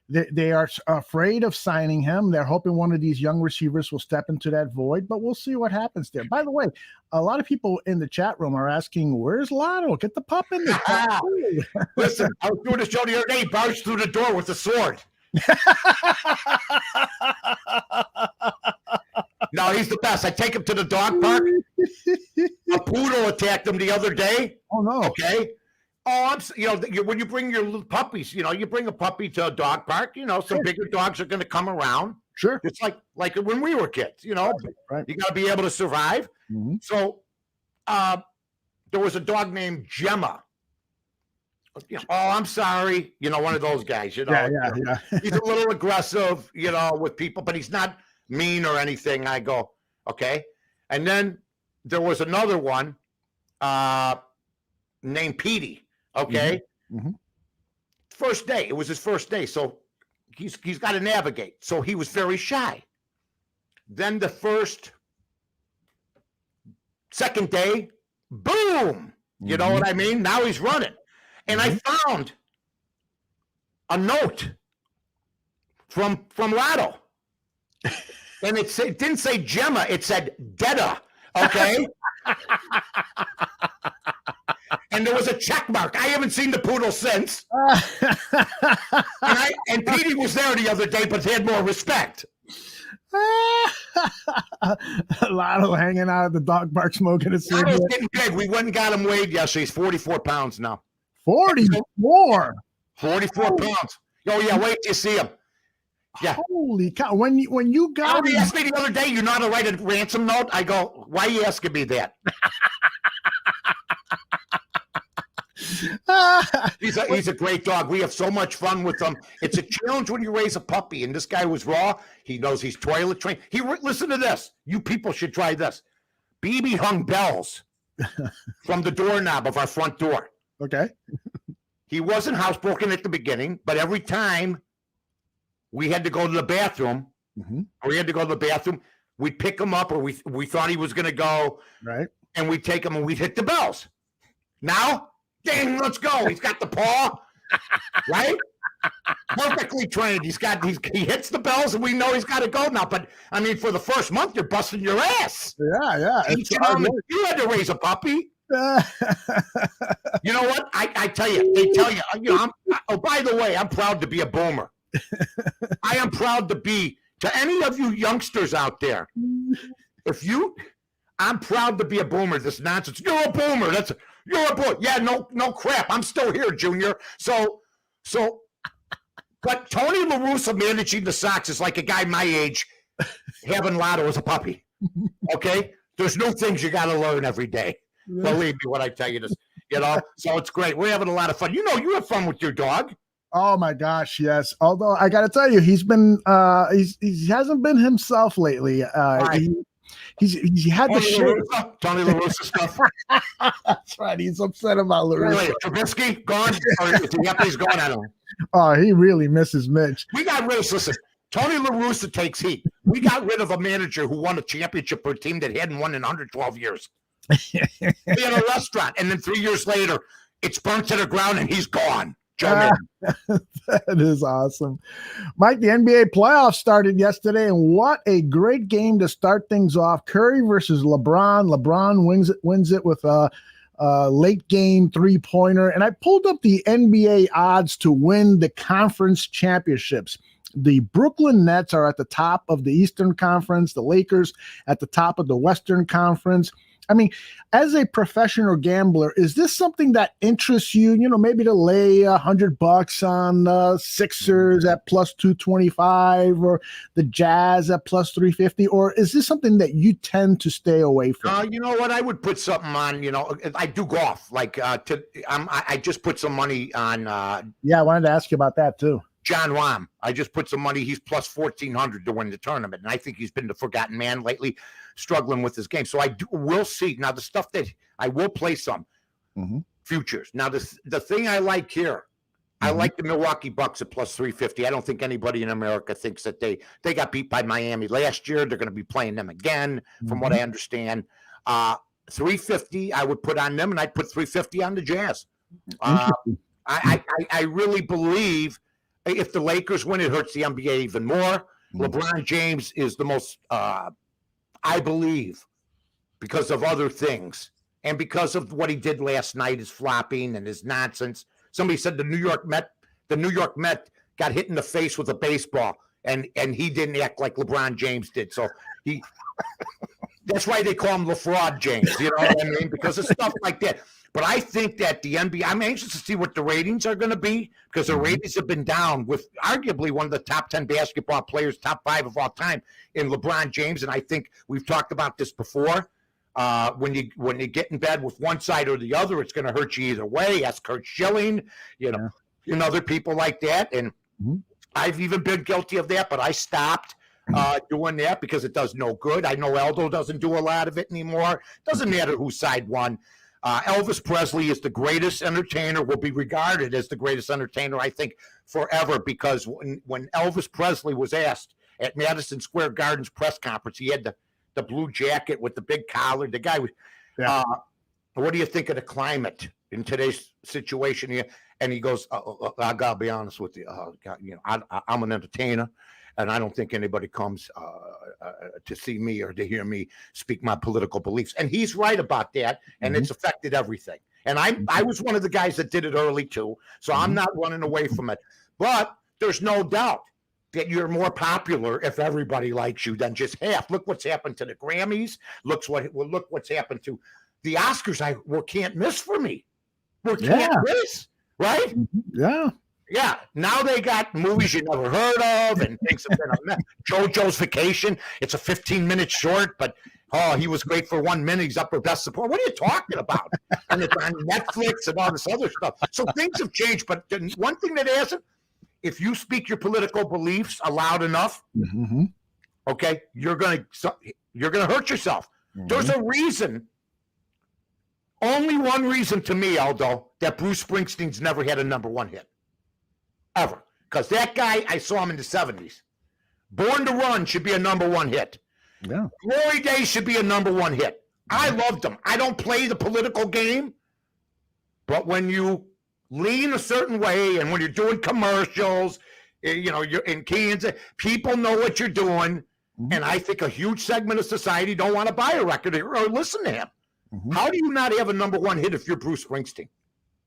they are afraid of signing him. They're hoping one of these young receivers will step into that void, but we'll see what happens there. By the way, a lot of people in the chat room are asking, where's Lotto? Get the pup in there. Listen, I was doing the show the other day. He barged through the door with a sword. No, he's the best. I take him to the dog park. A poodle attacked him the other day. Oh, no. Okay. Oh, when you bring your little puppies, you bring a puppy to a dog park, some bigger dogs are going to come around. Sure. It's like when we were kids, Right. You got to be able to survive. So there was a dog named Gemma. Oh, I'm sorry. One of those guys, Yeah. He's a little aggressive, with people, but he's not mean or anything. I go, okay. And then there was another one named Petey. Okay. First day. It was his first day. So he's got to navigate. So he was very shy. Then the second day, boom. You know what I mean? Now he's running. And I found a note from Lotto. And it didn't say Gemma, it said Detta. Okay. And there was a check mark. I haven't seen the poodle since. And Petey was there the other day, but had more respect. Lotto hanging out at the dog park smoking a cigarette. Lotto's getting big. We went and got him weighed yesterday. He's 44 pounds now. 44? 44 pounds. Oh, yeah, wait till you see him. Yeah. Holy cow. When you got him. He asked me the other day, you know how to write a ransom note? I go, why are you asking me that? He's a great dog. We have so much fun with him. It's a challenge when you raise a puppy, and this guy was raw. He knows he's toilet trained. Listen to this. You people should try this. BB hung bells from the doorknob of our front door. Okay. He wasn't housebroken at the beginning, but every time we had to go to the bathroom, we'd pick him up, or we thought he was going to go, right? And we'd take him and we'd hit the bells. Now, dang, let's go. He's got the paw, right? Perfectly trained. He hits the bells, and we know he's got to go now. But I mean, for the first month, you're busting your ass. Yeah. You had to raise a puppy. You know what? I tell you, they tell you, by the way, I'm proud to be a boomer. I am proud to be, to any of you youngsters out there, I'm proud to be a boomer. This nonsense. You're a boomer. You're a boomer. Yeah, no crap. I'm still here, Junior. So, but Tony La Russa managing the Sox is like a guy my age having Lotto as a puppy. Okay? There's new things you got to learn every day. Believe me when I tell you this. So it's great. We're having a lot of fun. You have fun with your dog. Oh my gosh, yes. Although I got to tell you, he's been he hasn't been himself lately. He had the shirt. Tony La Russa stuff. That's right. He's upset about La Russa. Wait, Trubisky gone? Or is he's gone? I don't know. Oh, he really misses Mitch. We got rid of. Listen, Tony La Russa takes heat. We got rid of a manager who won a championship for a team that hadn't won in 112 years. He had a restaurant, and then 3 years later, it's burnt to the ground, and he's gone. That is awesome. Mike, the NBA playoffs started yesterday, and what a great game to start things off. Curry versus LeBron. LeBron wins it with a late game three-pointer. And I pulled up the NBA odds to win the conference championships. The Brooklyn Nets are at the top of the Eastern Conference, the Lakers at the top of the Western Conference. I mean, as a professional gambler, is this something that interests you? Maybe to lay $100 on the Sixers at plus 225 or the Jazz at plus 350, or is this something that you tend to stay away from? You know what? I would put something on. I do golf. I just put some money on. Yeah, I wanted to ask you about that too. John Rahm. I just put some money. He's plus 1,400 to win the tournament, and I think he's been the forgotten man lately, struggling with his game. So we'll see. Now, the stuff that I will play some futures. Now, the thing I like here, I like the Milwaukee Bucks at plus 350. I don't think anybody in America thinks that they got beat by Miami last year. They're going to be playing them again, from what I understand. 350 I would put on them, and I'd put 350 on the Jazz. I really believe if the Lakers win, it hurts the NBA even more. LeBron James is the most, I believe, because of other things and because of what he did last night, his flopping and his nonsense. Somebody said the New York Met got hit in the face with a baseball, and he didn't act like LeBron James did. So that's why they call him LaFraud James. You know what I mean? Because of stuff like that. But I think that the NBA, I'm anxious to see what the ratings are going to be, because the ratings have been down with arguably one of the top 10 basketball players, top 5 of all time in LeBron James. And I think we've talked about this before. When you get in bed with one side or the other, it's going to hurt you either way. Ask Kurt Schilling, other people like that. And I've even been guilty of that, but I stopped doing that because it does no good. I know Aldo doesn't do a lot of it anymore. Doesn't matter whose side won. Elvis Presley is the greatest entertainer, will be regarded as the greatest entertainer, I think, forever, because when Elvis Presley was asked at Madison Square Garden's press conference, he had the blue jacket with the big collar. The guy was, what do you think of the climate in today's situation here? And he goes, I got to be honest with you. I'm an entertainer, and I don't think anybody comes to see me or to hear me speak my political beliefs. And he's right about that, and it's affected everything. And I was one of the guys that did it early too, so I'm not running away from it. But there's no doubt that you're more popular if everybody likes you than just half. Look what's happened to the Grammys. Look what's happened to the Oscars. Can't miss for me. Can't miss, right? Yeah. Yeah, now they got movies you never heard of and things have been a mess. JoJo's Vacation. It's a 15-minute short, but he was great for 1 minute. He's up for best support. What are you talking about? And it's on Netflix and all this other stuff. So things have changed. But one thing that hasn't, if you speak your political beliefs aloud enough, okay, you're gonna hurt yourself. There's a reason. Only one reason to me, Aldo, that Bruce Springsteen's never had a number 1 hit. Ever. Because that guy, I saw him in the 70s. Born to Run should be a number 1 hit. Yeah. Glory Days should be a number 1 hit. I loved him. I don't play the political game, but when you lean a certain way and when you're doing commercials, you're in Kansas, people know what you're doing, and I think a huge segment of society don't want to buy a record or listen to him. How do you not have a number one hit if you're Bruce Springsteen?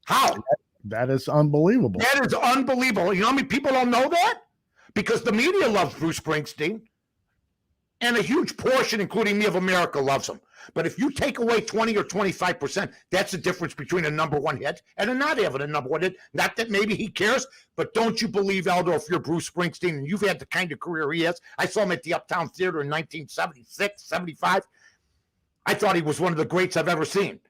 How? That is unbelievable. That is unbelievable. You know how many people don't know that? Because the media loves Bruce Springsteen, and a huge portion, including me, of America loves him. But if you take away 20 or 25%, that's the difference between a number one hit and a not having a number one hit. Not that maybe he cares, but don't you believe, Aldo, if you're Bruce Springsteen and you've had the kind of career he has. I saw him at the Uptown Theater in 1976, 75. I thought he was one of the greats I've ever seen.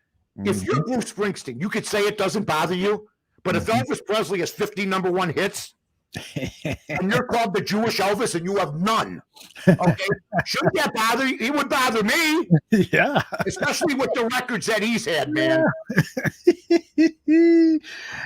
If you're Bruce Springsteen, you could say it doesn't bother you. But if Elvis Presley has 50 number one hits, and you're called the Jewish Elvis and you have none, okay, shouldn't that bother you? It would bother me. Yeah. Especially with the records that he's had, man. Yeah.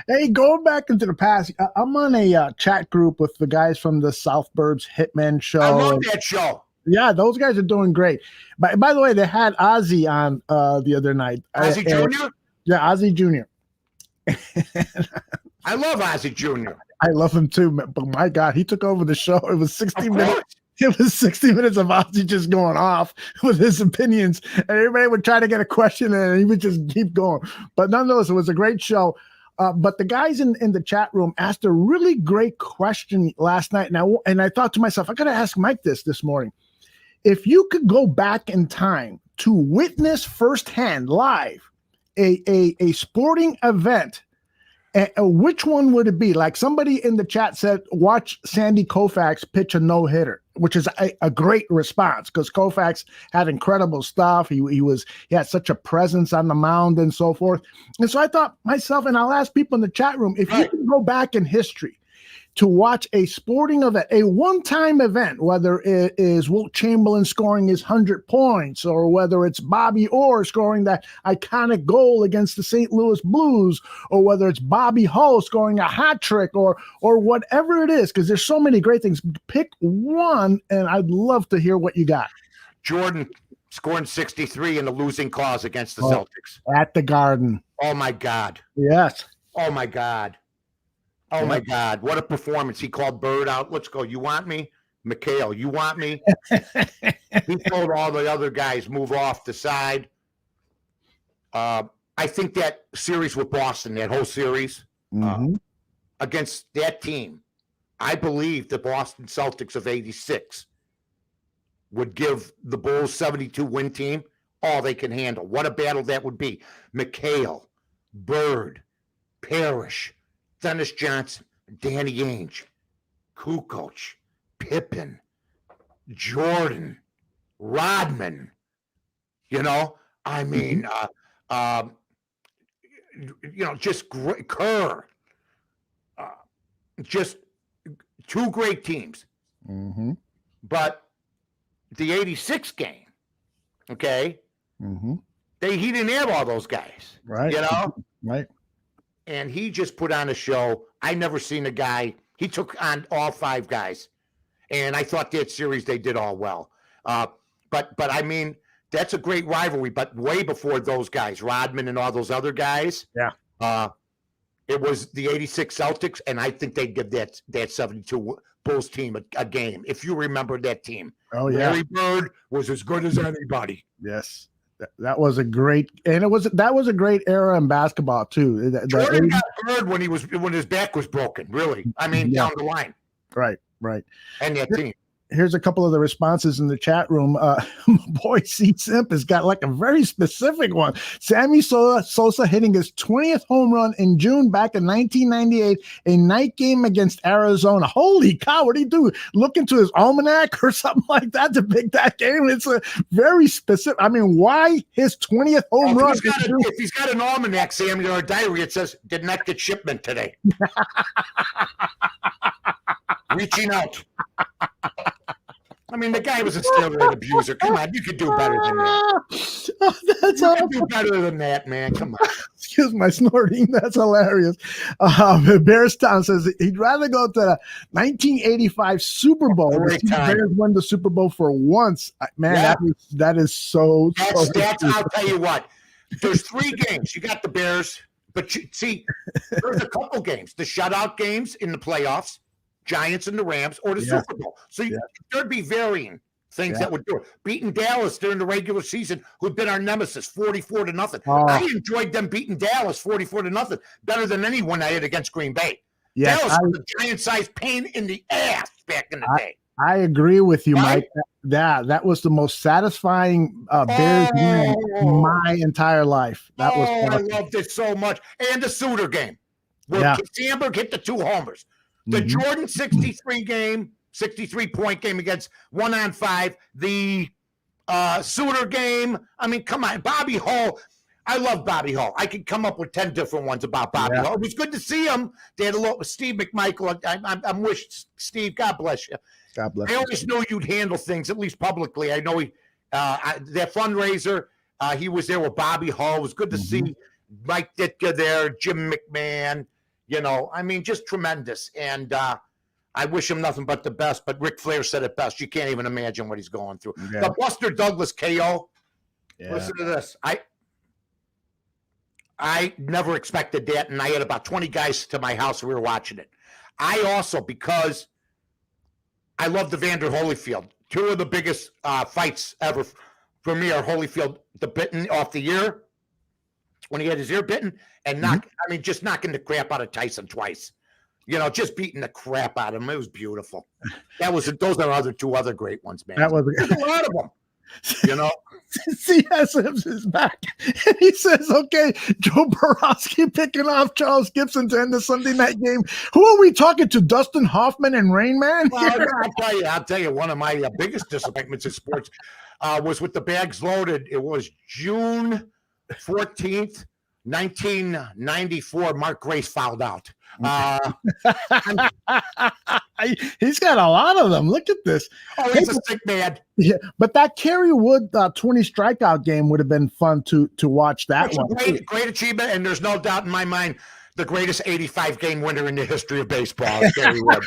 Hey, going back into the past, I'm on a chat group with the guys from the South Burbs Hitman show. I love that show. Yeah, those guys are doing great. By the way, they had Ozzy on the other night. Ozzy Jr.? Yeah, Ozzy Jr. I love Ozzy Jr. I love him too, but my God, he took over the show. It was 60 minutes. It was 60 minutes of Ozzy just going off with his opinions, and everybody would try to get a question, and he would just keep going. But nonetheless, it was a great show. But the guys in the chat room asked a really great question last night, and I thought to myself, I got to ask Mike this morning. If you could go back in time to witness firsthand, live, a sporting event, which one would it be? Like somebody in the chat said, watch Sandy Koufax pitch a no-hitter, which is a great response because Koufax had incredible stuff. He had such a presence on the mound and so forth. And so I thought myself, and I'll ask people in the chat room, if you can go back in history to watch a sporting event, a one-time event, whether it is Wilt Chamberlain scoring his 100 points or whether it's Bobby Orr scoring that iconic goal against the St. Louis Blues or whether it's Bobby Hull scoring a hat trick or whatever it is, because there's so many great things. Pick one, and I'd love to hear what you got. Jordan scoring 63 in the losing cause against the Celtics. At the Garden. Oh, my God. Yes. Oh, my God. Oh, my God. What a performance. He called Bird out. Let's go. You want me? McHale, you want me? He told all the other guys, move off the side. I think that series with Boston, that whole series, against that team, I believe the Boston Celtics of 86 would give the Bulls 72 win team all they can handle. What a battle that would be. McHale, Bird, Parrish, Dennis Johnson, Danny Ainge, Kukoc, Pippen, Jordan, Rodman. You know, I mean, just great. Kerr. Just two great teams. But the 86 game, okay, he didn't have all those guys. Right. You know? Right. And he just put on a show. I never seen a guy. He took on all five guys. And I thought that series they did all well. But I mean, that's a great rivalry. But way before those guys, Rodman and all those other guys. Yeah. It was the 86 Celtics, and I think they'd give that 72 Bulls team a game. If you remember that team. Oh, yeah. Larry Bird was as good as anybody. Yes. That was a great, and that was a great era in basketball too. Jordan got Bird when his back was broken. Really, I mean, down the line. Right. And that team. Here's a couple of the responses in the chat room. Boy, C. Simp has got like a very specific one. Sammy Sosa hitting his 20th home run in June back in 1998, a night game against Arizona. Holy cow, what did he do? Look into his almanac or something like that to pick that game? It's a very specific. I mean, why his 20th home run? If he's got an almanac, Sammy, or a diary, it says, did not get shipment today. Reaching out. I mean, the guy was a steroid abuser. Come on, you could do better than that. Oh, that's awesome. You could do better than that, man. Come on. Excuse my snorting. That's hilarious. Bearstown says he'd rather go to the 1985 Super Bowl. The Bears won the Super Bowl for once. Man, yeah. that is so. That's I'll tell you what. There's three games. You got the Bears, but see, there's a couple games. The shutout games in the playoffs. Giants and the Rams, or the Super Bowl. So there'd be varying things that would do it. Beating Dallas during the regular season, who'd been our nemesis, 44-0. Oh. I enjoyed them beating Dallas 44-0 better than anyone I had against Green Bay. Yes, Dallas was a giant-sized pain in the ass back in the day. I agree with you, Right? Mike. That was the most satisfying Bears game in my entire life. That was I awesome. loved it so much. And the Suter game, where Sandberg hit the 2 homers. The Jordan 63-point game against 1-on-5. The Suter game. I mean, come on. Bobby Hull. I love Bobby Hull. I could come up with 10 different ones about Bobby Hull. It was good to see him. They had a lot with Steve McMichael. I'm wish Steve, God bless you. God bless I you. always knew you'd handle things, at least publicly. I know that fundraiser, he was there with Bobby Hull. It was good to see Mike Ditka there, Jim McMahon, I mean, just tremendous. And I wish him nothing but the best. But Ric Flair said it best. You can't even imagine what he's going through. Yeah. The Buster Douglas KO. Yeah. Listen to this. I never expected that, and I had about 20 guys to my house. We were watching it. I also, because I love the Vander Holyfield. 2 of the biggest fights ever for me are Holyfield, the bitten off the ear, when he had his ear bitten, and just knocking the crap out of Tyson twice. Just beating the crap out of him. It was beautiful. Those are 2 other great ones, man. That was There's a lot of them. C.S. Hibbs is back. And he says, okay, Joe Borowski picking off Charles Gibson to end the Sunday night game. Who are we talking to, Dustin Hoffman and Rain Man? Well, I'll tell you, one of my biggest disappointments in sports was with the bags loaded. It was June 14th, 1994. Mark Grace fouled out. He's got a lot of them. Look at this. Oh, he's a sick man. Yeah, but that Kerry Wood 20 strikeout game would have been fun to watch. That one. Great achievement, and there's no doubt in my mind the greatest 85 game winner in the history of baseball is Kerry Wood.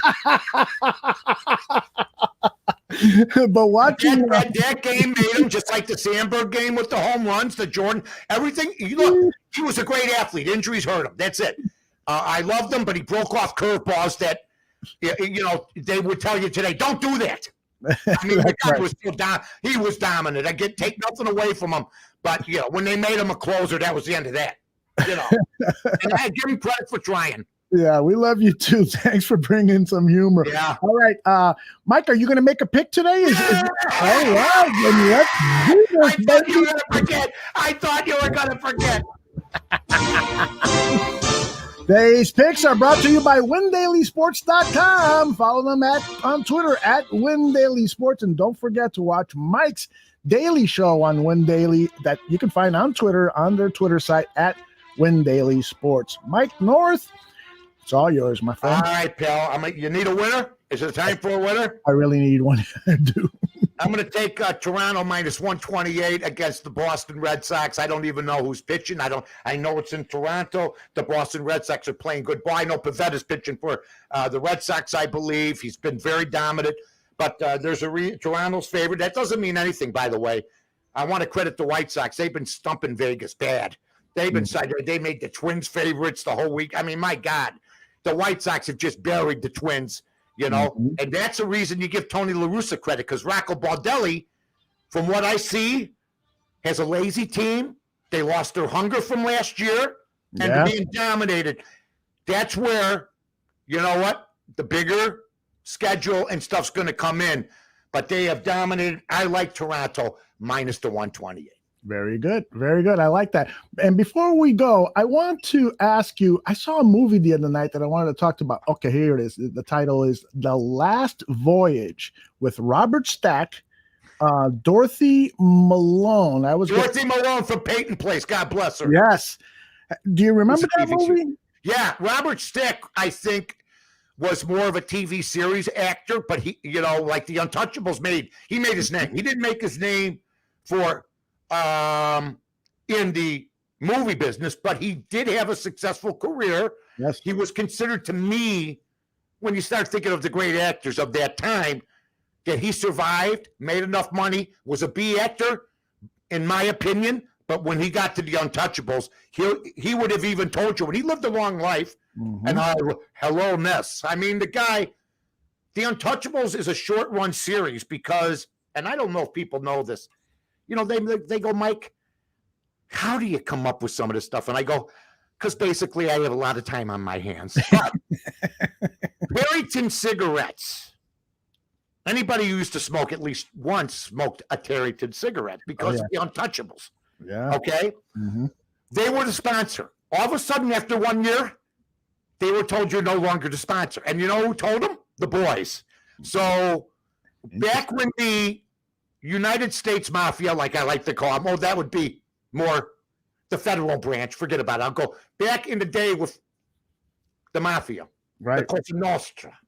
But watching that game made him just like the Sandberg game with the home runs, the Jordan, everything. Look, he was a great athlete. Injuries hurt him. That's it. I loved him, but he broke off curveballs that, they would tell you today, don't do that. I mean, the guy was still he was dominant. I take nothing away from him, but when they made him a closer, that was the end of that. And I give him credit for trying. Yeah, we love you too. Thanks for bringing some humor. Yeah. All right, Mike, are you going to make a pick today? All right, then let's do this. I thought you were going to forget. Today's picks are brought to you by WinDailySports.com. Follow them on Twitter at WinDailySports. And don't forget to watch Mike's daily show on Win Daily that you can find on Twitter, on their Twitter site at WinDailySports. Mike North, it's all yours, my friend. All right, pal. You need a winner? Is it time for a winner? I really need one. I do. I'm going to take Toronto minus 128 against the Boston Red Sox. I don't even know who's pitching. I know it's in Toronto. The Boston Red Sox are playing good ball. I know Pavetta's pitching for the Red Sox, I believe. He's been very dominant. But there's Toronto's favorite. That doesn't mean anything, by the way. I want to credit the White Sox. They've been stumping Vegas bad. They made the Twins favorites the whole week. I mean, my God, the White Sox have just buried the Twins. And that's the reason you give Tony La Russa credit, because Rocco Baldelli, from what I see, has a lazy team. They lost their hunger from last year, and they're being dominated. That's where, the bigger schedule and stuff's going to come in. But they have dominated. I like Toronto minus the 128. Very good. Very good. I like that. And before we go, I want to ask you, I saw a movie the other night that I wanted to talk about. Okay, here it is. The title is The Last Voyage with Robert Stack, Dorothy Malone. Dorothy Malone from Peyton Place. God bless her. Yes. Do you remember that movie? Yeah. Robert Stack, I think, was more of a TV series actor, but he, like the Untouchables he made his name. He didn't make his name for in the movie business, but he did have a successful career. Yes. He was considered, to me, when you start thinking of the great actors of that time, that he survived, made enough money, was a B actor, in my opinion. But when he got to the Untouchables, he would have even told you, when he lived a long life, and hello-ness. I mean, the Untouchables is a short-run series because and I don't know if people know this. You know, they go, Mike, how do you come up with some of this stuff? And I go, because basically I have a lot of time on my hands. But Terryton cigarettes. Anybody who used to smoke at least once smoked a Terryton cigarette because of the Untouchables. Yeah. Okay? They were the sponsor. All of a sudden, after 1 year, they were told you're no longer the sponsor. And you know who told them? The boys. So back when the United States Mafia, like I like to call them, that would be more the federal branch. Forget about it. I'll go back in the day with the Mafia. Right. The Cosa Nostra.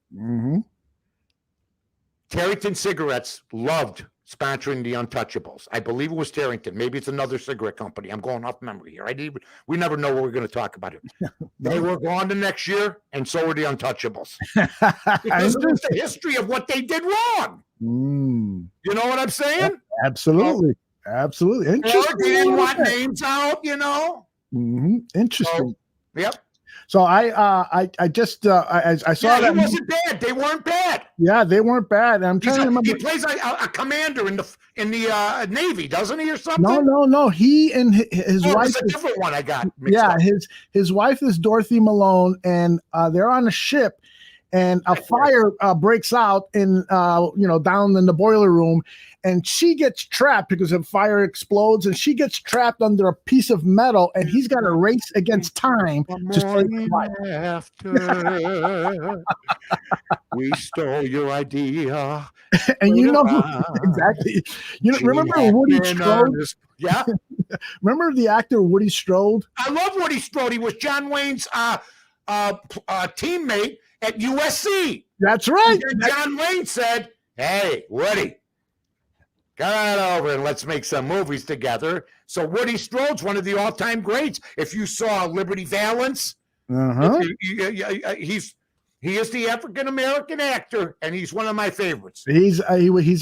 Terryton Cigarettes loved sponsoring the Untouchables. I believe it was Terryton. Maybe it's another cigarette company. I'm going off memory here. We never know what we're going to talk about it. They were gone the next year, and so were the Untouchables. Because it was the history of what they did wrong. You know what I'm saying? Absolutely. Absolutely. Interesting. They didn't want names out, you know? Interesting. So, yep. So I just I saw that it wasn't bad. They weren't bad. Yeah, they weren't bad. I'm trying to remember. He plays a commander in the Navy, doesn't he, or something? No. He and his wife. It's a different one I got. Up. His wife is Dorothy Malone, and they're on a ship, and a fire breaks out in down in the boiler room, and she gets trapped because the fire explodes, and she gets trapped under a piece of metal, and he's got to race against time to save her life. After we stole your idea, and you know exactly. You know, remember Woody Strode? Yeah. Remember the actor Woody Strode? I love Woody Strode. He was John Wayne's teammate at USC. That's right. And John Wayne said, "Hey, Woody, come on over and let's make some movies together." So Woody Strode's one of the all-time greats. If you saw Liberty Valance, he is the African-American actor, and he's one of my favorites. He's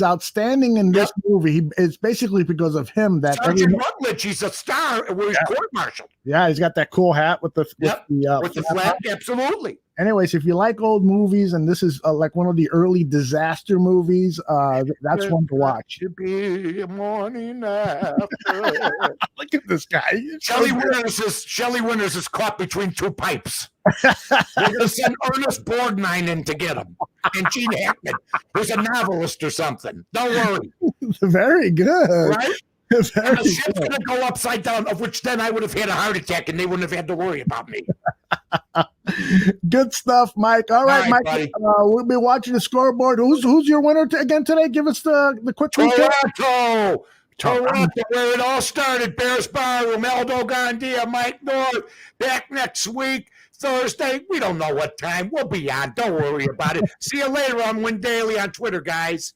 outstanding in this movie. It's basically because of him that Sergeant Rutledge, he's a star where he's court-martialed. Yeah, he's got that cool hat with the flag. Absolutely. Anyways, if you like old movies, and this is like one of the early disaster movies, that's one to watch. To be a morning after. Look at this guy. Shelley Winters is caught between two pipes. We're going to send Ernest Borgnine in to get him. And Gene Hackman, who's a novelist or something. Don't worry. Very good. Right? And the ship's going to go upside down, of which then I would have had a heart attack and they wouldn't have had to worry about me. Good stuff, Mike. All right, Mike. We'll be watching the scoreboard. Who's your winner again today? Give us the quick recap. Toronto, where it all started. Bears Barroom, Aldo Gandia, Mike North. Back next week, Thursday. We don't know what time. We'll be on. Don't worry about it. See you later on Win Daily on Twitter, guys.